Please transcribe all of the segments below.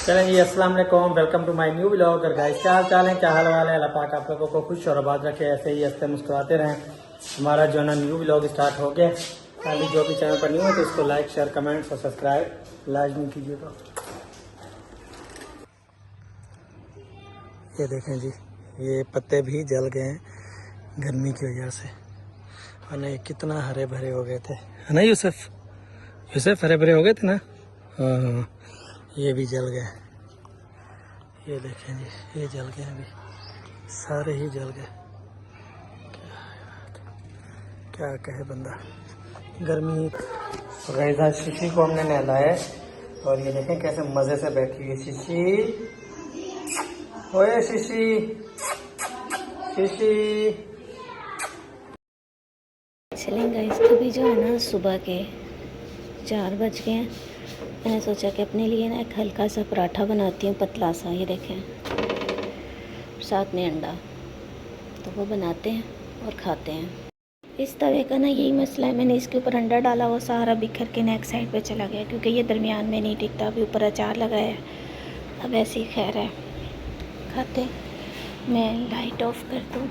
चलें जी, अस्सलाम वालेकुम, welcome to my new blog. और गाइस, क्या हाल चाल है, क्या हाल वाल है। अल्लाह पाक आप लोगों को खुश और आबाद रखे, ऐसे ही हंसते मुस्कुराते रहें। हमारा जो है ना न्यू ब्लॉग स्टार्ट हो गया। खाली जो भी चैनल पर न्यू है तो इसको लाइक शेयर कमेंट्स और सब्सक्राइब लाजमी कीजिएगा। ये देखें जी, ये पत्ते भी जल गए हैं गर्मी की वजह से, और नहीं कितना हरे भरे हो गए थे, है ना यूसुफ? यूसुफ, हरे भरे हो गए थे ना। हाँ हाँ, ये भी जल गए। ये देखें जी, ये जल गए, अभी सारे ही जल गए। क्या कहे बंदा, गर्मी। गैज़ा शीशी को हमने नहलाया और ये देखें कैसे मज़े से बैठी हुई शीशी। ओए शीशी, शीशी। चलें गाइस, अभी जो है ना सुबह के 4 बज गए हैं। मैंने सोचा कि अपने लिए ना एक हल्का सा पराठा बनाती हूँ, पतला सा। ये देखें, साथ में अंडा, तो वो बनाते हैं और खाते हैं। इस तवे का ना यही मसला है, मैंने इसके ऊपर अंडा डाला, वो सारा बिखर के नेक्स्ट साइड पे चला गया, क्योंकि ये दरमियान में नहीं टिकता। अभी ऊपर अचार लगाया है, अब ऐसे ही खैर है, खाते। मैं लाइट ऑफ कर दूँ।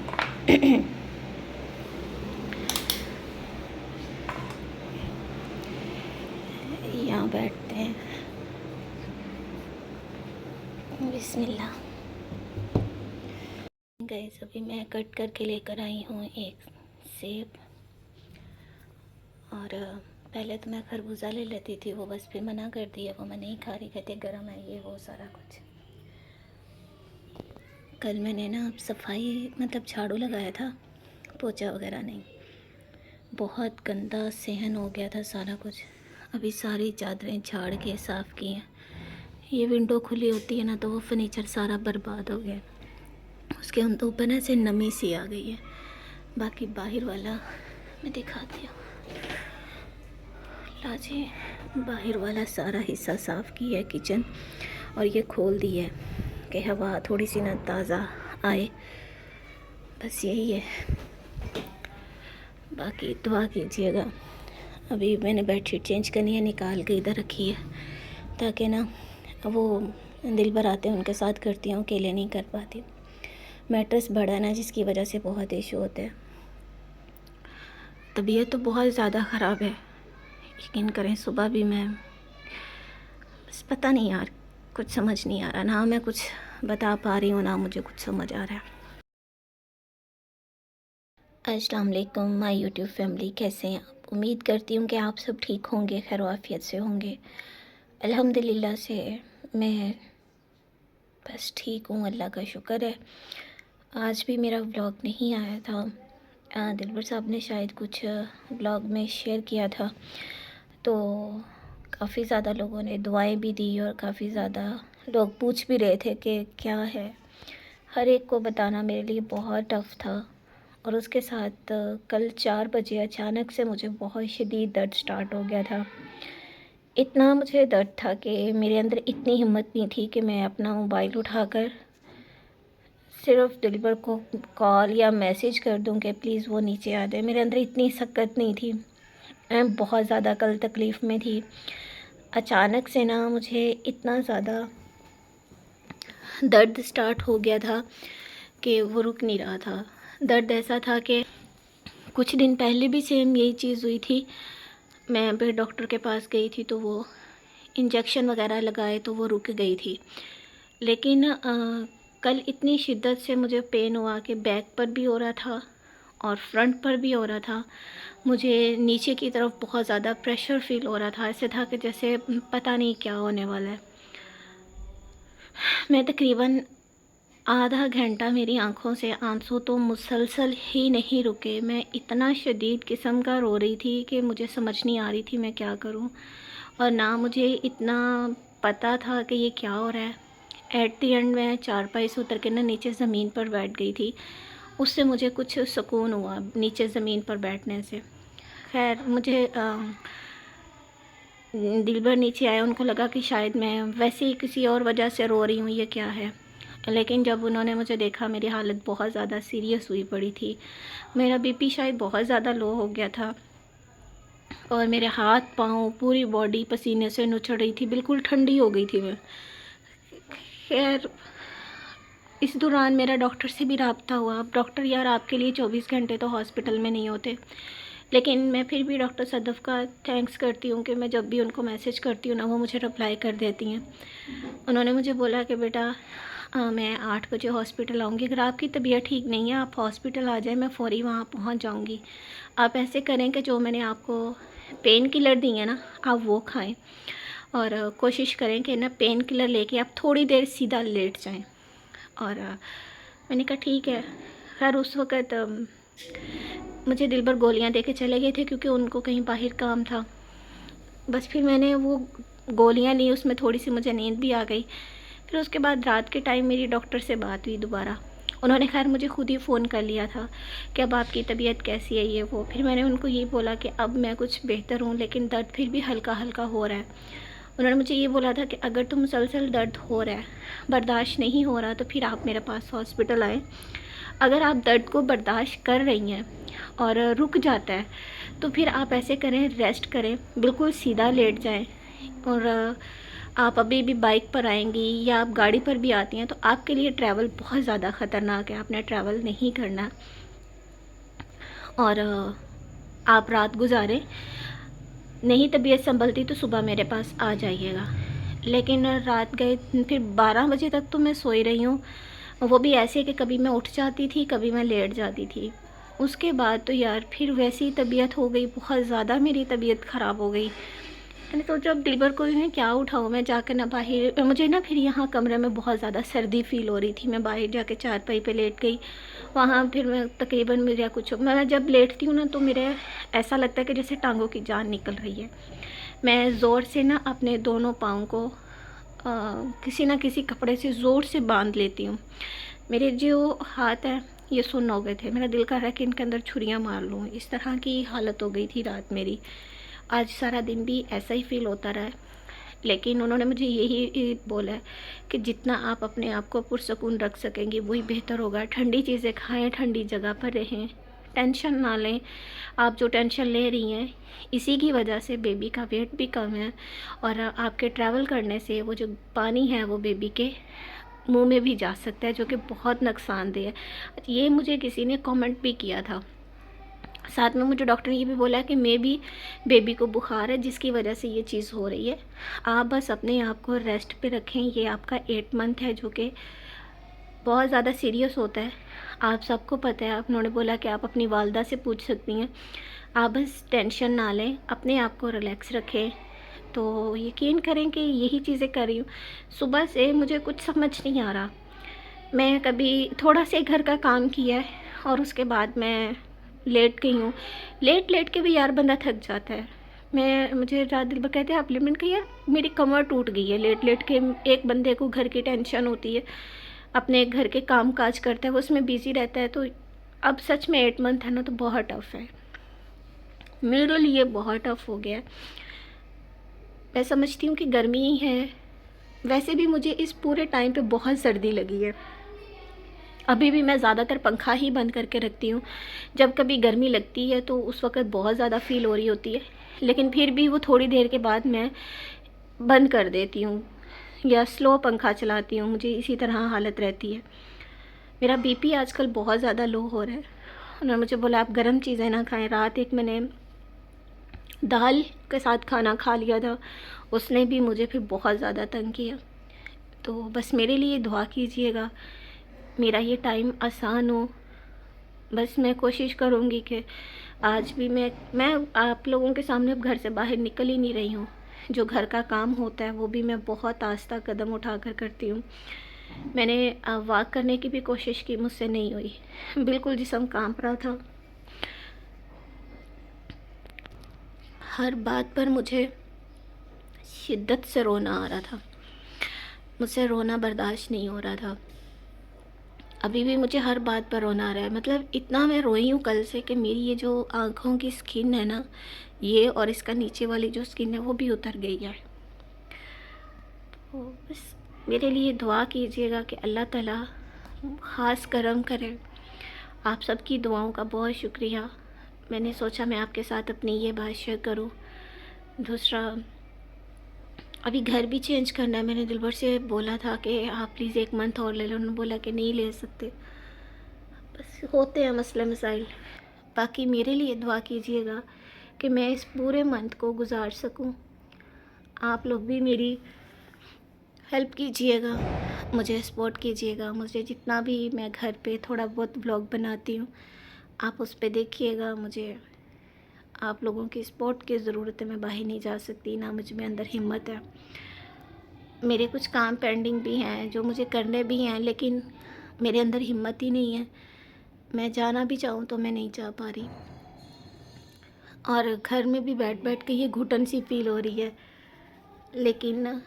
यहाँ बैठते हैं। बिस्मिल्लाह। गाइस, अभी मैं कट करके लेकर आई हूँ एक सेब, और पहले तो मैं खरबूजा ले लेती थी, वो बस भी मना कर दिया, वो मैं नहीं खा रही, कहते गर्म है ये वो सारा कुछ। कल मैंने ना सफाई मतलब झाड़ू लगाया था, पोछा वगैरह नहीं, बहुत गंदा सहन हो गया था सारा कुछ। अभी सारी चादरें झाड़ के साफ़ की हैं। ये विंडो खुली होती है ना तो वो फर्नीचर सारा बर्बाद हो गया, उसके हम तो ऊपर ना से नमी सी आ गई है। बाकी बाहर वाला मैं दिखाती हूँ। लाजी, बाहर वाला सारा हिस्सा साफ़ किया है, किचन, और ये खोल दिया है कि हवा थोड़ी सी ना ताज़ा आए, बस यही है। बाकी दुआ कीजिएगा। अभी मैंने बेडशीट चेंज करनी है, निकाल के इधर रखी है, ताकि ना वो दिल भर आते हैं उनके साथ करती हूँ, अकेले नहीं कर पाती। मैट्रेस बड़ा है ना, जिसकी वजह से बहुत इशू होते हैं। तबीयत तो बहुत ज़्यादा ख़राब है, यकीन करें। सुबह भी मैं बस पता नहीं यार, कुछ समझ नहीं आ रहा, ना मैं कुछ बता पा रही हूँ, ना मुझे कुछ समझ आ रहा है। अस्सलाम वालेकुम माय यूट्यूब फैमिली, कैसे हैं आप? उम्मीद करती हूँ कि आप सब ठीक होंगे, खैर आफियत से होंगे। अल्हम्दुलिल्लाह से मैं बस ठीक हूँ, अल्लाह का शुक्र है। आज भी मेरा व्लॉग नहीं आया था। दिलबर साहब ने शायद कुछ व्लॉग में शेयर किया था, तो काफ़ी ज़्यादा लोगों ने दुआएं भी दी, और काफ़ी ज़्यादा लोग पूछ भी रहे थे कि क्या है। हर एक को बताना मेरे लिए बहुत टफ़ था। और उसके साथ कल 4 बजे अचानक से मुझे बहुत शदीद दर्द स्टार्ट हो गया था। इतना मुझे दर्द था कि मेरे अंदर इतनी हिम्मत नहीं थी कि मैं अपना मोबाइल उठाकर सिर्फ़ दिलबर को कॉल या मैसेज कर दूं कि प्लीज़ वो नीचे आ जाए। मेरे अंदर इतनी सकत नहीं थी, मैं बहुत ज़्यादा कल तकलीफ़ में थी। अचानक से ना मुझे इतना ज़्यादा दर्द स्टार्ट हो गया था कि वो रुक नहीं रहा था। दर्द ऐसा था कि कुछ दिन पहले भी सेम यही चीज़ हुई थी। मैं फिर डॉक्टर के पास गई थी, तो वो इंजेक्शन वगैरह लगाए तो वो रुक गई थी। लेकिन कल इतनी शिद्दत से मुझे पेन हुआ कि बैक पर भी हो रहा था और फ्रंट पर भी हो रहा था। मुझे नीचे की तरफ बहुत ज़्यादा प्रेशर फ़ील हो रहा था, ऐसे था कि जैसे पता नहीं क्या होने वाला है। मैं तकरीबन आधा घंटा, मेरी आंखों से आंसू तो मुसलसल ही नहीं रुके। मैं इतना शदीद किस्म का रो रही थी कि मुझे समझ नहीं आ रही थी मैं क्या करूं, और ना मुझे इतना पता था कि ये क्या हो रहा है। एट द एंड मैं चारपाई से उतर के ना नीचे ज़मीन पर बैठ गई थी। उससे मुझे कुछ सुकून हुआ नीचे ज़मीन पर बैठने से। खैर, मुझे दिलबर नीचे आए, उनको लगा कि शायद मैं वैसे ही किसी और वजह से रो रही हूँ, ये क्या है। लेकिन जब उन्होंने मुझे देखा, मेरी हालत बहुत ज़्यादा सीरियस हुई पड़ी थी। मेरा बीपी शायद बहुत ज़्यादा लो हो गया था, और मेरे हाथ पाँव पूरी बॉडी पसीने से नुचड़ रही थी, बिल्कुल ठंडी हो गई थी मैं। खैर इस दौरान मेरा डॉक्टर से भी रब्ता हुआ। अब डॉक्टर यार आपके लिए 24 घंटे तो हॉस्पिटल में नहीं होते, लेकिन मैं फिर भी डॉक्टर सदफ़ का थैंक्स करती हूँ कि मैं जब भी उनको मैसेज करती हूँ ना, वो मुझे रिप्लाई कर देती हैं। उन्होंने मुझे बोला कि बेटा मैं 8 बजे हॉस्पिटल आऊँगी, अगर आपकी तबीयत ठीक नहीं है आप हॉस्पिटल आ जाएं, मैं फ़ौरी वहाँ पहुँच जाऊँगी। आप ऐसे करें कि जो मैंने आपको पेन किलर दी है ना, आप वो खाएं और कोशिश करें कि ना पेन किलर लेके आप थोड़ी देर सीधा लेट जाएं। और मैंने कहा ठीक है। खैर उस वक़्त मुझे दिल भर गोलियाँ दे के चले गए थे क्योंकि उनको कहीं बाहर काम था। बस फिर मैंने वो गोलियाँ ली, उसमें थोड़ी सी मुझे नींद भी आ गई। फिर उसके बाद रात के टाइम मेरी डॉक्टर से बात हुई दोबारा। उन्होंने खैर मुझे खुद ही फ़ोन कर लिया था कि अब आपकी तबीयत कैसी है, ये वो। फिर मैंने उनको ये बोला कि अब मैं कुछ बेहतर हूँ, लेकिन दर्द फिर भी हल्का हल्का हो रहा है। उन्होंने मुझे ये बोला था कि अगर तो मुसलसल दर्द हो रहा है, बर्दाश्त नहीं हो रहा, तो फिर आप मेरे पास हॉस्पिटल आएँ। अगर आप दर्द को बर्दाश्त कर रही हैं और रुक जाता है तो फिर आप ऐसे करें, रेस्ट करें, बिल्कुल सीधा लेट जाएं। और आप अभी भी बाइक पर आएंगी या आप गाड़ी पर भी आती हैं तो आपके लिए ट्रैवल बहुत ज़्यादा ख़तरनाक है, आपने ट्रैवल नहीं करना। और आप रात गुजारें, नहीं तबीयत संभलती तो सुबह मेरे पास आ जाइएगा। लेकिन रात गए, फिर 12 बजे तक तो मैं सोई रही हूँ, वो भी ऐसे कि कभी मैं उठ जाती थी, कभी मैं लेट जाती थी। उसके बाद तो यार फिर वैसी तबीयत हो गई, बहुत ज़्यादा मेरी तबीयत ख़राब हो गई। मैंने सोचा अब दिलबर को मैं क्या उठाऊँ, मैं जाकर ना बाहर, मुझे ना फिर यहाँ कमरे में बहुत ज़्यादा सर्दी फ़ील हो रही थी। मैं बाहर जाके चारपाई पे लेट गई। वहाँ फिर मैं तकरीबन मेरा कुछ, मैं जब लेटती हूँ ना तो मेरे ऐसा लगता है कि जैसे टांगों की जान निकल रही है। मैं ज़ोर से ना अपने दोनों पाँव को किसी ना किसी कपड़े से ज़ोर से बांध लेती हूँ। मेरे जो हाथ हैं ये सुन्न हो गए थे, मेरा दिल कर रहा है कि इनके अंदर छुरियाँ मार लूँ। इस तरह की हालत हो गई थी रात मेरी। आज सारा दिन भी ऐसा ही फ़ील होता रहा है, लेकिन उन्होंने मुझे यही बोला है कि जितना आप अपने आप को पुरसकून रख सकेंगे वही बेहतर होगा। ठंडी चीज़ें खाएं, ठंडी जगह पर रहें, टेंशन ना लें। आप जो टेंशन ले रही हैं इसी की वजह से बेबी का वेट भी कम है, और आपके ट्रैवल करने से वो जो पानी है वो बेबी के मुंह में भी जा सकता है, जो कि बहुत नुकसानदेह है। ये मुझे किसी ने कमेंट भी किया था। साथ में मुझे डॉक्टर ने ये भी बोला कि मे बी बेबी को बुखार है जिसकी वजह से ये चीज़ हो रही है। आप बस अपने आप को रेस्ट पे रखें। ये आपका 8 मंथ है जो कि बहुत ज़्यादा सीरियस होता है, आप सबको पता है। उन्होंने बोला कि आप अपनी वालदा से पूछ सकती हैं। आप बस टेंशन ना लें, अपने आप को रिलैक्स रखें। तो यकीन करें कि यही चीज़ें कर रही हूँ। सुबह से मुझे कुछ समझ नहीं आ रहा, मैं कभी थोड़ा से घर का काम किया है और उसके बाद मैं लेट गई हूँ। लेट लेट के भी यार बंदा थक जाता है। मुझे रात दिल भर कहते हैं आप लिमिट का, यार मेरी कमर टूट गई है लेट लेट के। एक बंदे को घर की टेंशन होती है, अपने घर के काम काज करता है, वो उसमें बिज़ी रहता है। तो अब सच में 8 मंथ है ना, तो बहुत टफ़ है मेरे लिए, बहुत टफ़ हो गया है। मैं समझती हूँ कि गर्मी ही है, वैसे भी मुझे इस पूरे टाइम पे बहुत सर्दी लगी है। अभी भी मैं ज़्यादातर पंखा ही बंद करके रखती हूँ। जब कभी गर्मी लगती है तो उस वक़्त बहुत ज़्यादा फ़ील हो रही होती है, लेकिन फिर भी वो थोड़ी देर के बाद मैं बंद कर देती हूँ या स्लो पंखा चलाती हूँ। मुझे इसी तरह हालत रहती है। मेरा बीपी आजकल बहुत ज़्यादा लो हो रहा है। उन्होंने मुझे बोला आप गर्म चीज़ें ना खाएं। रात एक मैंने दाल के साथ खाना खा लिया था, उसने भी मुझे फिर बहुत ज़्यादा तंग किया। तो बस मेरे लिए दुआ कीजिएगा, मेरा ये टाइम आसान हो। बस मैं कोशिश करूँगी कि आज भी मैं आप लोगों के सामने अब घर से बाहर निकल ही नहीं रही हूँ। जो घर का काम होता है वो भी मैं बहुत आस्ता कदम उठाकर करती हूँ। मैंने वॉक करने की भी कोशिश की, मुझसे नहीं हुई, बिल्कुल जिस्म कांप रहा था। हर बात पर मुझे शिद्दत से रोना आ रहा था, मुझसे रोना बर्दाश्त नहीं हो रहा था। अभी भी मुझे हर बात पर रोना आ रहा है। मतलब इतना मैं रोई हूँ कल से कि मेरी ये जो आँखों की स्किन है ना, ये और इसका नीचे वाली जो स्किन है वो भी उतर गई है। तो बस मेरे लिए दुआ कीजिएगा कि अल्लाह ताला ख़ास करम करे। आप सबकी दुआओं का बहुत शुक्रिया। मैंने सोचा मैं आपके साथ अपनी ये बात शेयर करूँ। दूसरा, अभी घर भी चेंज करना है। मैंने दिलबर से बोला था कि आप प्लीज़ 1 मंथ और ले लो, उन्होंने बोला कि नहीं ले सकते। बस होते हैं मसले मसाइल। बाकी मेरे लिए दुआ कीजिएगा कि मैं इस पूरे मंथ को गुजार सकूं। आप लोग भी मेरी हेल्प कीजिएगा, मुझे सपोर्ट कीजिएगा। मुझे जितना भी मैं घर पे थोड़ा बहुत व्लॉग बनाती हूँ, आप उस पे देखिएगा। मुझे आप लोगों की सपोर्ट की ज़रूरत है। मैं बाहर नहीं जा सकती, ना मुझ में अंदर हिम्मत है। मेरे कुछ काम पेंडिंग भी हैं जो मुझे करने भी हैं, लेकिन मेरे अंदर हिम्मत ही नहीं है। मैं जाना भी चाहूँ तो मैं नहीं जा पा रही, और घर में भी बैठ बैठ के ये घुटन सी फील हो रही है। लेकिन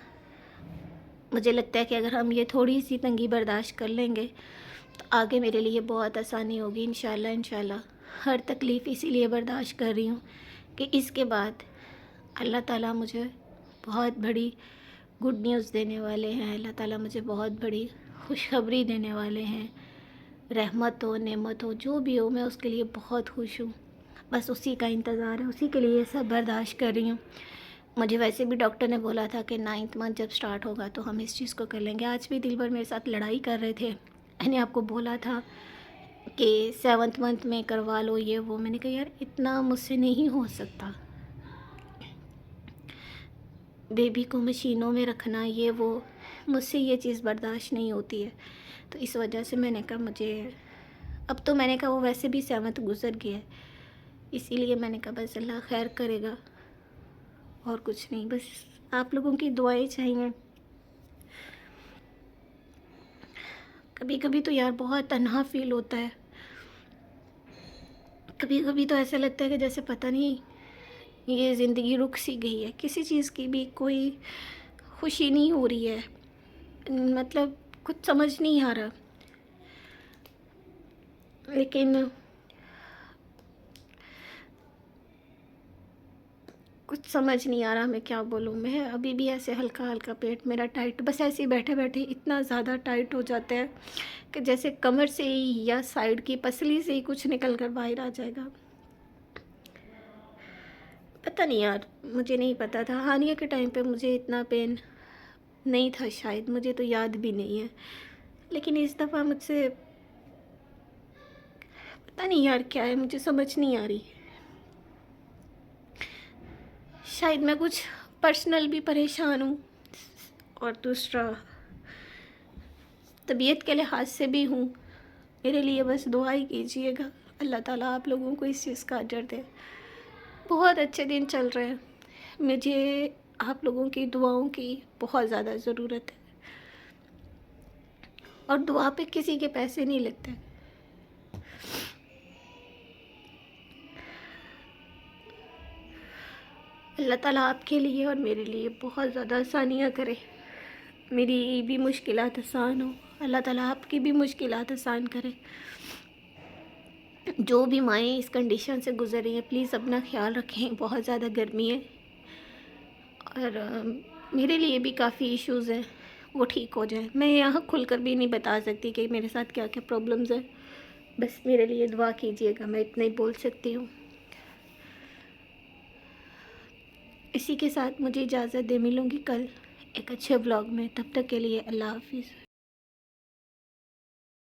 मुझे लगता है कि अगर हम ये थोड़ी सी तंगी बर्दाश्त कर लेंगे तो आगे मेरे लिए बहुत आसानी होगी इंशाल्लाह। इंशाल्लाह हर तकलीफ़ इसीलिए बर्दाश्त कर रही हूँ कि इसके बाद अल्लाह ताला मुझे बहुत बड़ी गुड न्यूज़ देने वाले हैं। अल्लाह ताला मुझे बहुत बड़ी खुशखबरी देने वाले हैं। रहमत हो, नेमत हो, जो भी हो, मैं उसके लिए बहुत खुश हूँ। बस उसी का इंतज़ार है, उसी के लिए सब बर्दाश्त कर रही हूँ। मुझे वैसे भी डॉक्टर ने बोला था कि 9th मंथ जब स्टार्ट होगा तो हम इस चीज़ को कर लेंगे। आज भी दिलबर मेरे साथ लड़ाई कर रहे थे। मैंने आपको बोला था कि 7th मंथ में करवा लो ये वो। मैंने कहा यार इतना मुझसे नहीं हो सकता, बेबी को मशीनों में रखना ये वो, मुझसे ये चीज़ बर्दाश्त नहीं होती है। तो इस वजह से मैंने कहा मुझे, अब तो मैंने कहा वो वैसे भी 7th गुजर गया है, इसीलिए मैंने कहा बस अल्लाह खैर करेगा और कुछ नहीं। बस आप लोगों की दुआएं चाहिए। कभी कभी तो यार बहुत तन्हा फील होता है। कभी कभी तो ऐसा लगता है कि जैसे पता नहीं ये ज़िंदगी रुक सी गई है, किसी चीज़ की भी कोई खुशी नहीं हो रही है। मतलब कुछ समझ नहीं आ रहा। लेकिन कुछ समझ नहीं आ रहा मैं क्या बोलूँ। मैं अभी भी ऐसे हल्का हल्का पेट मेरा टाइट, बस ऐसे ही बैठे बैठे इतना ज़्यादा टाइट हो जाता है कि जैसे कमर से ही या साइड की पसली से ही कुछ निकल कर बाहर आ जाएगा। पता नहीं यार, मुझे नहीं पता था। हानिया के टाइम पे मुझे इतना पेन नहीं था शायद, मुझे तो याद भी नहीं है। लेकिन इस दफ़ा मुझसे पता नहीं यार क्या है, मुझे समझ नहीं आ रही। शायद मैं कुछ पर्सनल भी परेशान हूँ, और दूसरा तबीयत के लिहाज से भी हूँ। मेरे लिए बस दुआ ही कीजिएगा, अल्लाह ताला आप लोगों को इस चीज़ का अजर दे। बहुत अच्छे दिन चल रहे हैं, मुझे आप लोगों की दुआओं की बहुत ज़्यादा ज़रूरत है, और दुआ पे किसी के पैसे नहीं लगते। अल्लाह ताला आपके लिए और मेरे लिए बहुत ज़्यादा आसानियाँ करे। मेरी भी मुश्किलात आसान हो, अल्लाह ताला आपकी भी मुश्किलात आसान करे। जो भी माएँ इस कंडीशन से गुज़र रही हैं प्लीज़ अपना ख्याल रखें। बहुत ज़्यादा गर्मी है, और मेरे लिए भी काफ़ी इश्यूज़ हैं, वो ठीक हो जाए। मैं यहाँ खुलकर भी नहीं बता सकती कि मेरे साथ क्या क्या प्रॉब्लम्स हैं। बस मेरे लिए दुआ कीजिएगा, मैं इतना ही बोल सकती हूँ। इसी के साथ मुझे इजाज़त दे, मिलूँगी कल एक अच्छे ब्लॉग में। तब तक के लिए अल्लाह हाफिज़।